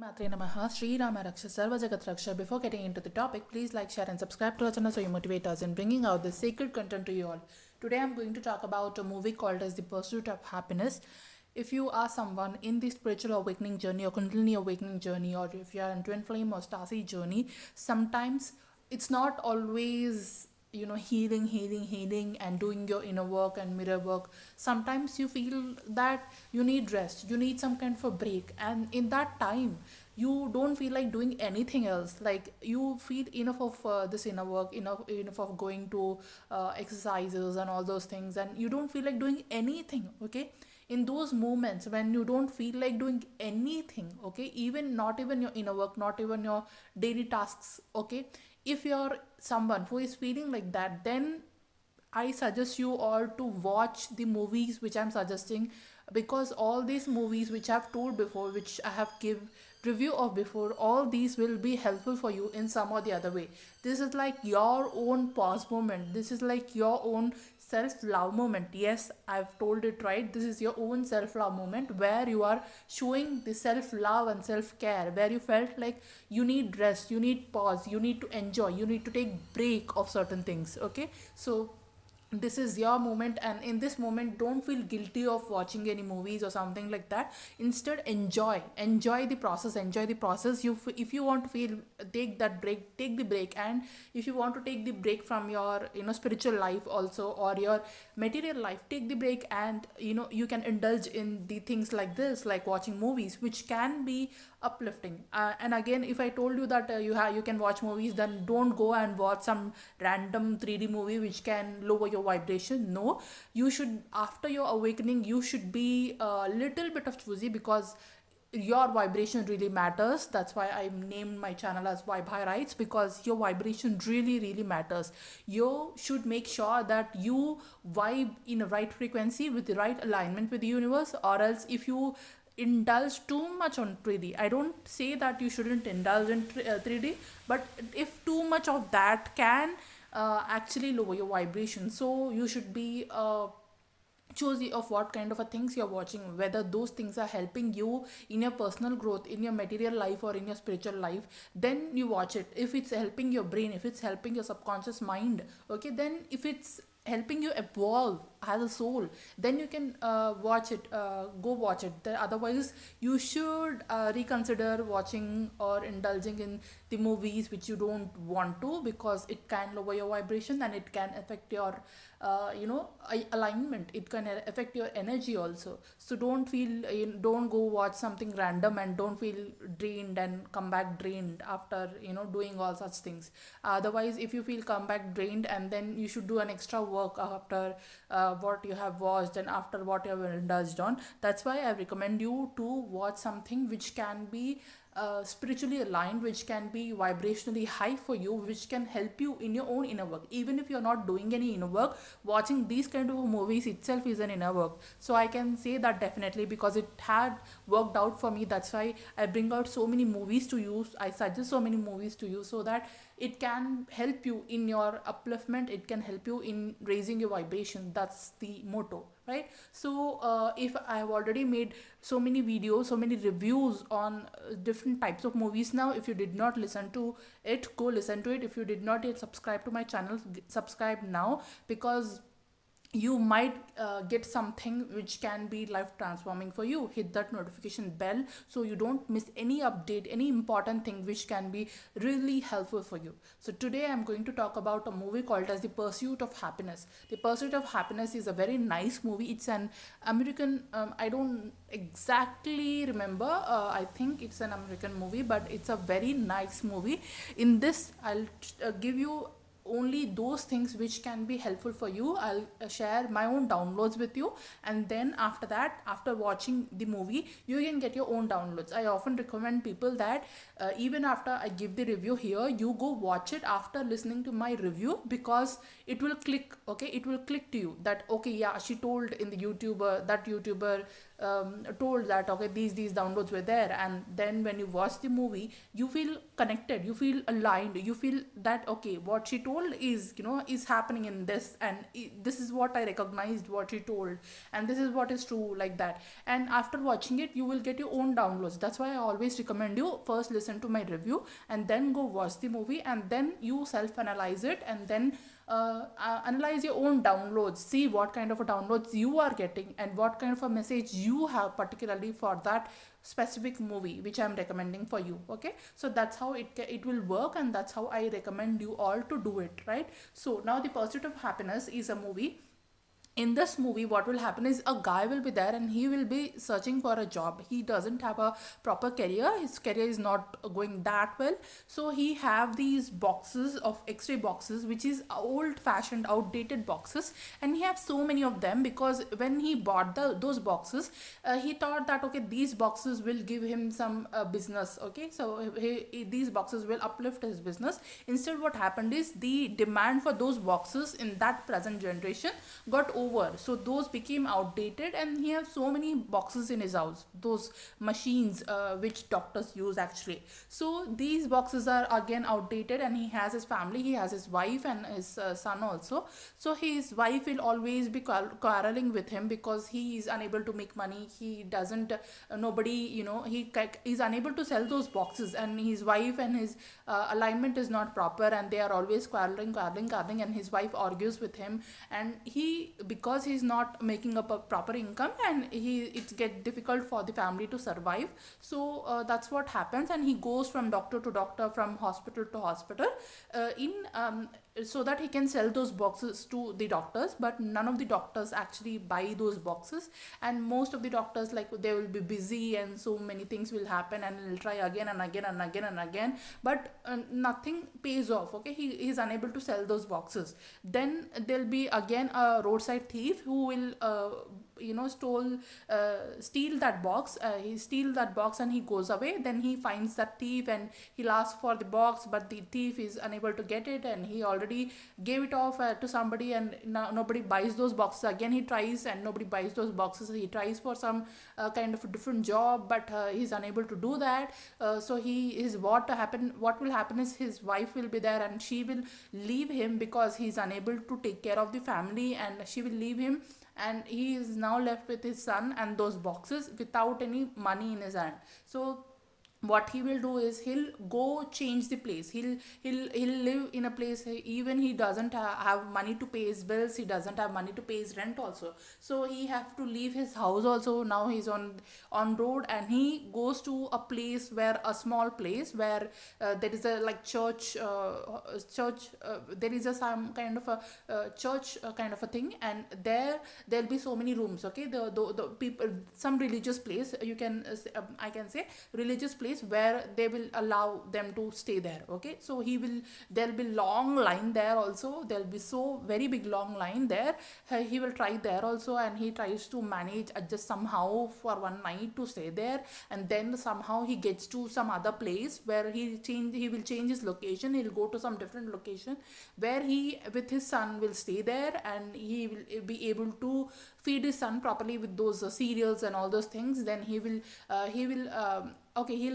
Matre Namaha, Sri Rama Raksha, Sarva Jagat Raksha. Before getting into the topic, please like, share and subscribe to our channel so you motivate us in bringing out this sacred content to you all. Today I'm going to talk about a movie called as The Pursuit of Happiness. If you are someone in the spiritual awakening journey or Kundalini awakening journey, or if you are in twin flame or Stasi journey, sometimes it's not always healing and doing your inner work and mirror work. Sometimes you feel that you need rest, you need some kind of a break, and in that time you don't feel like doing anything else. Like you feel enough of this inner work, enough of going to exercises and all those things, and you don't feel like doing anything. Okay, in those moments when you don't feel like doing anything, okay, even not even your inner work, not even your daily tasks, okay, if you're someone who is feeling like that, then I suggest you all to watch the movies which I'm suggesting, because all these movies which I've told before, which I have give review of before, all these will be helpful for you in some or the other way. This is like your own pause moment. This is like your own self-love moment. Yes, I've told it right. This is your own self-love moment where you are showing the self-love and self-care, where you felt like you need rest, you need pause, you need to enjoy, you need to take break of certain things. Okay, so this is your moment, and in this moment don't feel guilty of watching any movies or something like that. Instead, enjoy the process, if you want to feel, take that break, take the break. And if you want to take the break from your spiritual life also, or your material life, take the break, and you can indulge in the things like this, like watching movies which can be uplifting. And again, if I told you that you can watch movies, then don't go and watch some random 3D movie which can lower your vibration. No, you should, after your awakening, you should be a little bit of choosy, because your vibration really matters. That's why I named my channel as Vibe High Rights, because your vibration really matters. You should make sure that you vibe in a right frequency with the right alignment with the universe, or else if you indulge too much on 3D, I don't say that you shouldn't indulge in 3D, but if too much of that can actually lower your vibration. So you should be choosy of what kind of a things you're watching, whether those things are helping you in your personal growth, in your material life, or in your spiritual life. Then you watch it. If it's helping your brain, if it's helping your subconscious mind, okay, then if it's helping you evolve as a soul, then you can go watch it. Otherwise, you should reconsider watching or indulging in the movies which you don't want to, because it can lower your vibration, and it can affect your alignment. It can affect your energy also. So don't go watch something random and don't feel drained and come back drained after doing all such things. Otherwise, if you feel come back drained, and then you should do an extra work after what you have watched and after what you have indulged on. That's why I recommend you to watch something which can be spiritually aligned, which can be vibrationally high for you, which can help you in your own inner work. Even if you're not doing any inner work, watching these kind of movies itself is an inner work. So I can say that definitely, because it had worked out for me. That's why I bring out so many movies to you. I suggest so many movies to you, so that it can help you in your upliftment, it can help you in raising your vibration. That's the motto, right? So if I have already made so many videos, so many reviews on different types of movies. Now, if you did not listen to it, go listen to it. If you did not yet subscribe to my channel, subscribe now, because you might get something which can be life transforming for you. Hit that notification bell so you don't miss any update, any important thing which can be really helpful for you. So today I'm going to talk about a movie called as The Pursuit of Happiness. The Pursuit of Happiness is a very nice movie. It's an American, I don't exactly remember, I think it's an American movie, but it's a very nice movie. In this, I'll give you only those things which can be helpful for you. I'll share my own downloads with you, and then after that, after watching the movie, you can get your own downloads. I often recommend people that even after I give the review here, you go watch it after listening to my review, because it will click. Okay, it will click to you that okay, yeah, she told in the that YouTuber told that okay, these downloads were there. And then when you watch the movie, you feel connected, you feel aligned, you feel that okay, what she told told is, is happening in this, and this is what I recognized what she told, and this is what is true, like that. And after watching it, you will get your own downloads. That's why I always recommend you first listen to my review and then go watch the movie, and then you self analyze it, and then analyze your own downloads, see what kind of a downloads you are getting and what kind of a message you have particularly for that specific movie which I'm recommending for you. Okay, so that's how it will work, and that's how I recommend you all to do it, right? So now The Pursuit of Happiness is a movie. In this movie, what will happen is a guy will be there and he will be searching for a job. He doesn't have a proper career, his career is not going that well, so he have these boxes of x-ray boxes, which is old fashioned outdated boxes, and he have so many of them because when he bought those boxes, he thought that okay, these boxes will give him some business. Okay, so these boxes will uplift his business. Instead, what happened is the demand for those boxes in that present generation got over, so those became outdated, and he has so many boxes in his house, those machines which doctors use actually. So these boxes are again outdated, and he has his family, he has his wife and his son also. So his wife will always be quarreling with him because he is unable to make money. He doesn't nobody, he is unable to sell those boxes, and his wife and his alignment is not proper, and they are always quarreling, and his wife argues with him, and because he's not making up a proper income, and it's get difficult for the family to survive. So that's what happens, and he goes from doctor to doctor, from hospital to hospital, so that he can sell those boxes to the doctors, but none of the doctors actually buy those boxes, and most of the doctors, like, they will be busy and so many things will happen, and he'll try again and again and again and again, but nothing pays off. Okay, he is unable to sell those boxes. Then there'll be again a roadside thief who will steal that box. He steal that box and he goes away. Then he finds that thief and he'll ask for the box, but the thief is unable to get it, and he already gave it off to somebody, and nobody buys those boxes. Again he tries and nobody buys those boxes. He tries for some kind of a different job, but he's unable to do that. So what will happen is his wife will be there, and she will leave him because he's unable to take care of the family, and she will leave him, and he is now left with his son and those boxes without any money in his hand. So what he will do is he'll go change the place. He'll live in a place, even he doesn't have money to pay his bills, he doesn't have money to pay his rent also, so he have to leave his house also. Now he's on road, and he goes to a place, where a small place where there is a like church, there is a some kind of a church kind of a thing, and there'll be so many rooms. Okay, the people, some religious place, you can I can say religious place, where they will allow them to stay there. Okay, so there'll be long line there also, there'll be so very big long line there. He will try there also, and he tries to manage adjust somehow for one night to stay there, and then somehow he gets to some other place where he will change his location. He'll go to some different location where he with his son will stay there, and he will be able to feed his son properly with those cereals and all those things. Then he'll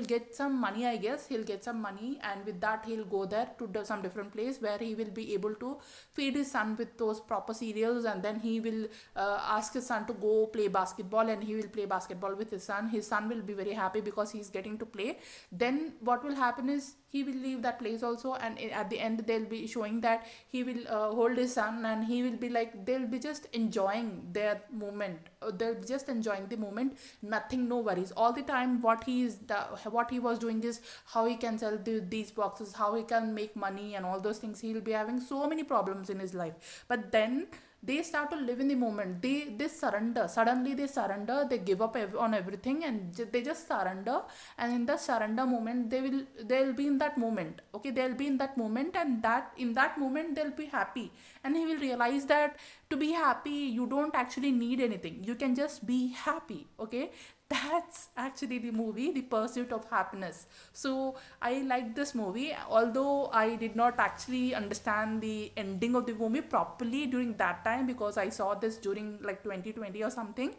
get some money, I guess. He'll get some money, and with that he'll go there to some different place where he will be able to feed his son with those proper cereals, and then he will ask his son to go play basketball, and he will play basketball with his son. His son will be very happy because he's getting to play. Then what will happen is he will leave that place also, and at the end they'll be showing that he will hold his son, and he will be like, they'll be just enjoying their moment. They'll be just enjoying the moment, nothing, no worries. All the time what he was doing is how he can sell these boxes, how he can make money, and all those things. He'll be having so many problems in his life, but then they start to live in the moment. They surrender. Suddenly they surrender, they give up on everything, and they just surrender. And in the surrender moment, they'll be in that moment. Okay, they'll be in that moment, and that in that moment they'll be happy. And he will realize that to be happy, you don't actually need anything, you can just be happy. Okay, that's actually the movie The Pursuit of Happiness. So I like this movie, although I did not actually understand the ending of the movie properly during that time, because I saw this during like 2020 or something.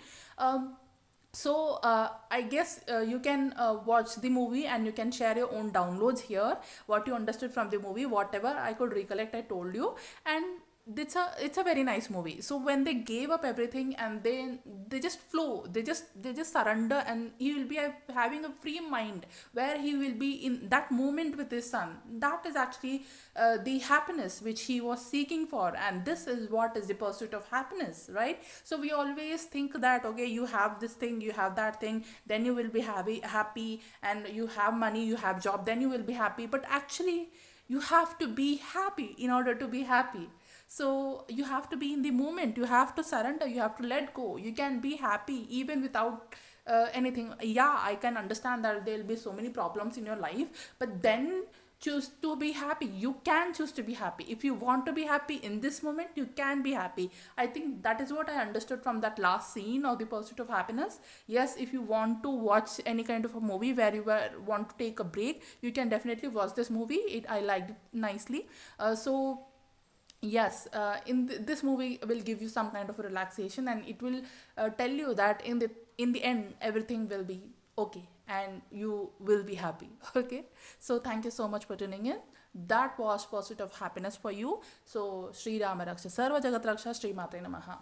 So I guess you can watch the movie and you can share your own downloads here, what you understood from the movie, whatever I could recollect I told you. And it's a very nice movie. So when they gave up everything and they just flow, they just surrender, and he will be having a free mind where he will be in that moment with his son. That is actually the happiness which he was seeking for, and this is what is the pursuit of happiness, right? So we always think that, okay, you have this thing, you have that thing, then you will be happy, and you have money, you have job, then you will be happy. But actually you have to be happy in order to be happy. So you have to be in the moment, you have to surrender, you have to let go. You can be happy even without anything. Yeah, I can understand that there will be so many problems in your life, but then choose to be happy. You can choose to be happy. If you want to be happy in this moment, you can be happy. I think that is what I understood from that last scene of the pursuit of happiness. Yes, if you want to watch any kind of a movie where want to take a break, you can definitely watch this movie. I liked it nicely. So yes, this movie will give you some kind of a relaxation, and it will tell you that in the end everything will be okay and you will be happy. Okay, so thank you so much for tuning in. That was pursuit of happiness for you. So Sri Rama Raksha Sarva Jagat Raksha, Sri Matre Namaha.